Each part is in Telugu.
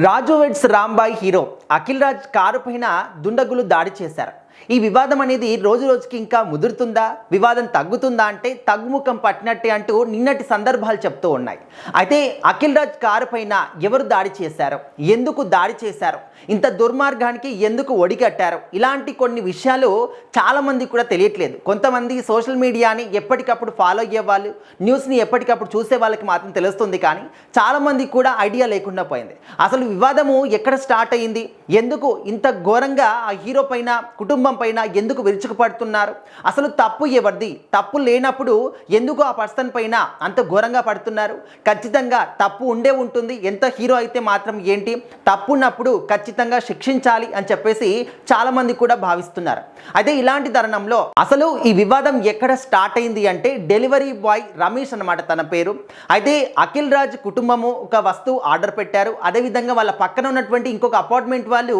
రాజు weds Rambai hero Akhil Raj car పైన దుండగులు దాడి చేశారు. ఈ వివాదం అనేది రోజు రోజుకి ఇంకా ముదురుతుందా, వివాదం తగ్గుతుందా అంటే తగ్గుముఖం పట్టినట్టే అంటూ నిన్నటి సందర్భాలు చెప్తూ ఉన్నాయి. అయితే అఖిల్ రాజ్ కారు పైన ఎవరు దాడి చేశారు, ఎందుకు దాడి చేశారు, ఇంత దుర్మార్గానికి ఎందుకు ఒడిగట్టారు, ఇలాంటి కొన్ని విషయాలు చాలామంది కూడా తెలియట్లేదు. కొంతమంది సోషల్ మీడియాని ఎప్పటికప్పుడు ఫాలో అయ్యే వాళ్ళు, న్యూస్ని ఎప్పటికప్పుడు చూసే వాళ్ళకి మాత్రం తెలుస్తుంది. కానీ చాలామంది కూడా ఐడియా లేకుండా పోయింది. అసలు వివాదము ఎక్కడ స్టార్ట్ అయ్యింది, ఎందుకు ఇంత ఘోరంగా ఆ హీరో పైన, కుటుంబం పైన ఎందుకు విరుచుకుపడుతున్నారు, అసలు తప్పు ఎవరిది, తప్పు లేనప్పుడు ఎందుకు ఆ పర్సన్ పైన అంత ఘోరంగా పడుతున్నారు. ఖచ్చితంగా తప్పు ఉండే ఉంటుంది, ఎంత హీరో అయితే మాత్రం ఏంటి, తప్పున్నప్పుడు ఖచ్చితంగా శిక్షించాలి అని చెప్పేసి చాలామంది కూడా భావిస్తున్నారు. అయితే ఇలాంటి తరుణంలో అసలు ఈ వివాదం ఎక్కడ స్టార్ట్ అయింది అంటే డెలివరీ బాయ్ రమేష్ అన్నమాట తన పేరు. అయితే అఖిల్ రాజ్ కుటుంబము ఒక వస్తువు ఆర్డర్ పెట్టారు. అదేవిధంగా వాళ్ళ పక్కన ఉన్నటువంటి ఇంకొక అపార్ట్మెంట్ వాళ్ళు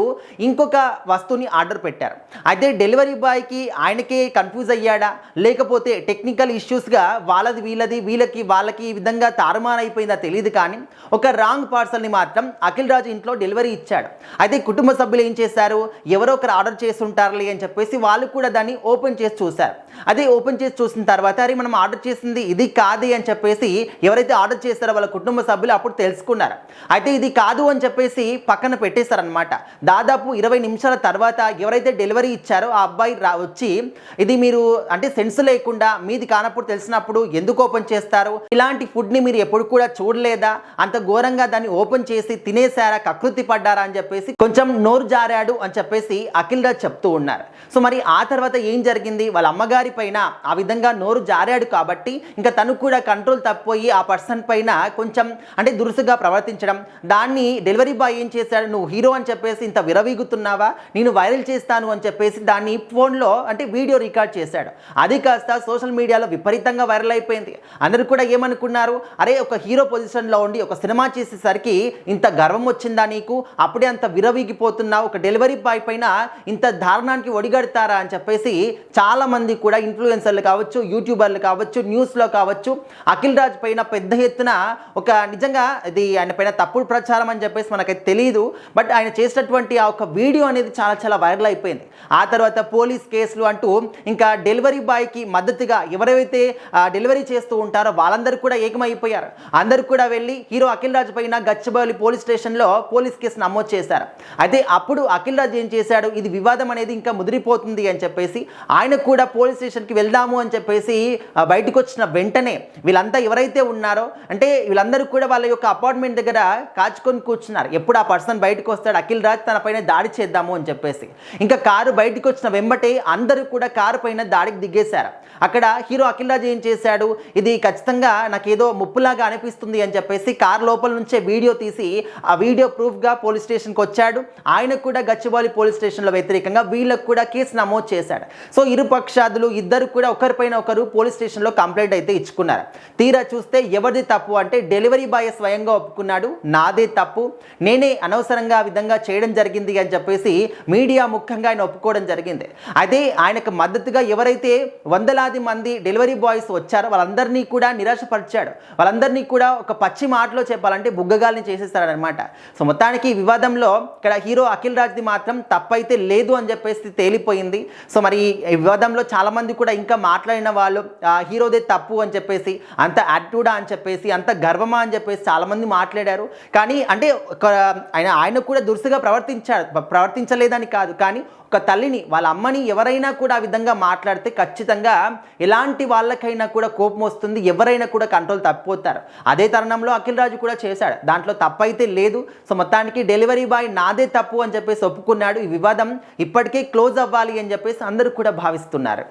ఇంకొక వస్తువుని ఆర్డర్ పెట్టారు. అయితే డెలివరీ బాయ్కి ఆయనకే కన్ఫ్యూజ్ అయ్యాడా, లేకపోతే టెక్నికల్ ఇష్యూస్గా వాళ్ళకి ఈ విధంగా తారుమారైపోయిందా తెలియదు. కానీ ఒక రాంగ్ పార్సల్ని మాత్రం అఖిల్ రాజ్ ఇంట్లో డెలివరీ ఇచ్చాడు. అయితే కుటుంబ సభ్యులు ఏం చేశారు, ఎవరో ఒకరు ఆర్డర్ చేసి ఉంటారులే అని చెప్పేసి వాళ్ళు కూడా దాన్ని ఓపెన్ చేసి చూశారు. అదే ఓపెన్ చేసి చూసిన తర్వాత అరే మనం ఆర్డర్ చేసింది ఇది కాదు అని చెప్పేసి ఎవరైతే ఆర్డర్ చేస్తారో వాళ్ళ కుటుంబ సభ్యులు అప్పుడు తెలుసుకున్నారు. అయితే ఇది కాదు అని చెప్పేసి పక్కన పెట్టేశారనమాట. దాదాపు 20 నిమిషాల తర్వాత ఎవరైతే డెలివరీ ఇచ్చారో ఆ అబ్బాయి వచ్చి ఇది మీరు అంటే సెన్స్ లేకుండా మీది కానప్పుడు తెలిసినప్పుడు ఎందుకు ఓపెన్ చేస్తారు, ఇలాంటి ఫుడ్ని మీరు ఎప్పుడు కూడా చూడలేదా, అంత ఘోరంగా దాన్ని ఓపెన్ చేసి తినేశారా, కకృతి పడ్డారా అని చెప్పేసి కొంచెం నోరు జారాడు అని చెప్పేసి అఖిల్ రాజ్ చెప్తూ ఉన్నారు. సో మరి ఆ తర్వాత ఏం జరిగింది, వాళ్ళ అమ్మగారి పైన ఆ విధంగా నోరు జారాడు కాబట్టి ఇంకా తను కూడా కంట్రోల్ తప్పిపోయి ఆ పర్సన్ పైన కొంచెం అంటే దురుసుగా ప్రవర్తించడం. దాన్ని డెలివరీ బాయ్ ఏం చేశాడు, నువ్వు హీరో అని చెప్పేసి ఇంత విరవీగుతున్నావా, నేను వైరల్ చేస్తాను అని చెప్పేసి దాన్ని ఫోన్లో అంటే వీడియో రికార్డ్ చేశాడు. అది కాస్త సోషల్ మీడియాలో విపరీతంగా వైరల్ అయిపోయింది. అందరూ కూడా ఏమనుకున్నారు, అరే ఒక హీరో పొజిషన్లో ఉండి ఒక సినిమా చేసేసరికి ఇంత గర్వం వచ్చిందా నీకు, అప్పుడే అంత విరవీగిపోతున్నావు, ఒక డెలివరీ బాయ్ పైన ఇంత దారుణానికి ఒడిగడతారా అని చెప్పేసి చాలామంది కూడా ఇన్ఫ్లుయెన్సర్లు కావచ్చు, యూట్యూబర్లు కావచ్చు, న్యూస్లో కావచ్చు అఖిల్ రాజ్ పైన పెద్ద ఎత్తున ఒక నిజంగా ఇది ఆయన పైన తప్పుడు ప్రచారం అని చెప్పేసి మనకైతే తెలియదు. బట్ ఆయన చేసినటువంటి ఆ ఒక వీడియో అనేది చాలా వైరల్ అయిపోయింది. ఆ తర్వాత పోలీస్ కేసులు అంటూ ఇంకా డెలివరీ బాయ్కి మద్దతుగా ఎవరైతే డెలివరీ చేస్తూ ఉంటారో వాళ్ళందరూ కూడా ఏకమైపోయారు. అందరూ కూడా వెళ్ళి హీరో అఖిల్ రాజ్ పైన గచ్చిబౌలి పోలీస్ స్టేషన్లో పోలీస్ కేసు నమోదు చేశారు. అయితే అప్పుడు అఖిల్ రాజ్ ఏం చేశాడు, ఇది వివాదం అనేది ఇంకా ముదిరిపోతుంది అని చెప్పేసి ఆయన కూడా పోలీస్ స్టేషన్కి వెళ్దాము అని చెప్పేసి బయటకు వచ్చిన వెంటనే వీళ్ళంతా ఎవరైతే ఉన్నారో అంటే వీళ్ళందరూ కూడా వాళ్ళ యొక్క అపార్ట్మెంట్ దగ్గర కాచుకొని కూర్చున్నారు. ఎప్పుడు ఆ పర్సన్ బయటకు వస్తాడు, అఖిల్ రాజ్ తన పైన దాడి చేద్దాము అని చెప్పేసి. ఇంకా కారు బయటకు వచ్చిన వెంబటే అందరూ కూడా కారు పైన దాడికి దిగేశారు. అక్కడ హీరో అఖిల్ రాజ్ ఏం చేశాడు, ఇది ఖచ్చితంగా నాకేదో ముప్పులాగా అనిపిస్తుంది అని చెప్పేసి కారు లోపల నుంచే వీడియో తీసి ఆ వీడియో ప్రూఫ్గా పోలీస్ స్టేషన్కి వచ్చాడు. ఆయన కూడా గచ్చిబౌలి పోలీస్ స్టేషన్లో వ్యతిరేకంగా వీళ్ళకు కూడా కేసు నమోదు చేశాడు. సో ఇరు పక్షాదులు ఇద్దరు కూడా ఒకరిపైన ఒకరు పోలీస్ స్టేషన్లో కంప్లైంట్ అయితే ఇచ్చుకున్నారు. తీరా చూస్తే ఎవరిది తప్పు అంటే డెలివరీ బాయ్ స్వయంగా ఒప్పుకున్నాడు, నాదే తప్పు, నేనే అనవసరంగా ఆ విధంగా చేయడం జరిగింది అని చెప్పేసి మీడియా ముఖ్యంగా ఆయన ఒప్పుకోవడం జరిగింది. అదే ఆయనకు మద్దతుగా ఎవరైతే వందలాది మంది డెలివరీ బాయ్స్ వచ్చారో వాళ్ళందరినీ కూడా నిరాశపరిచాడు. వాళ్ళందరినీ కూడా ఒక పచ్చి మాటలో చెప్పాలంటే బుగ్గగాల్ని చేసేస్తాడనమాట. సో మొత్తానికి ఈ వివాదంలో ఇక్కడ హీరో అఖిల్ రాజ్ది మాత్రం తప్పైతే లేదు అని చెప్పేసి తేలిపోయింది. సో మరి ఈ వివాదంలో చాలామంది కూడా ఇంకా మాట్లాడిన వాళ్ళు హీరోదే తప్పు అని చెప్పేసి, అంత యాటిట్యూడా అని చెప్పేసి, అంత గర్వమా అని చెప్పేసి చాలామంది మాట్లాడారు. కానీ అంటే ఆయన కూడా దురుసుగా ప్రవర్తించలేదని కాదు, కానీ ఒక తల్లిని, వాళ్ళ అమ్మని ఎవరైనా కూడా ఆ విధంగా మాట్లాడితే ఖచ్చితంగా ఎలాంటి వాళ్ళకైనా కూడా కోపం వస్తుంది, ఎవరైనా కూడా కంట్రోల్ తప్పిపోతారు. అదే తరుణంలో అఖిల్ రాజు కూడా చేశాడు, దాంట్లో తప్పైతే లేదు. సో మొత్తానికి డెలివరీ బాయ్ నాదే తప్పు అని చెప్పేసి ఒప్పుకున్నాడు. ఈ వివాదం ఇప్పటికే క్లోజ్ అవ్వాలి అని చెప్పేసి అందరూ కూడా భావిస్తున్నారు.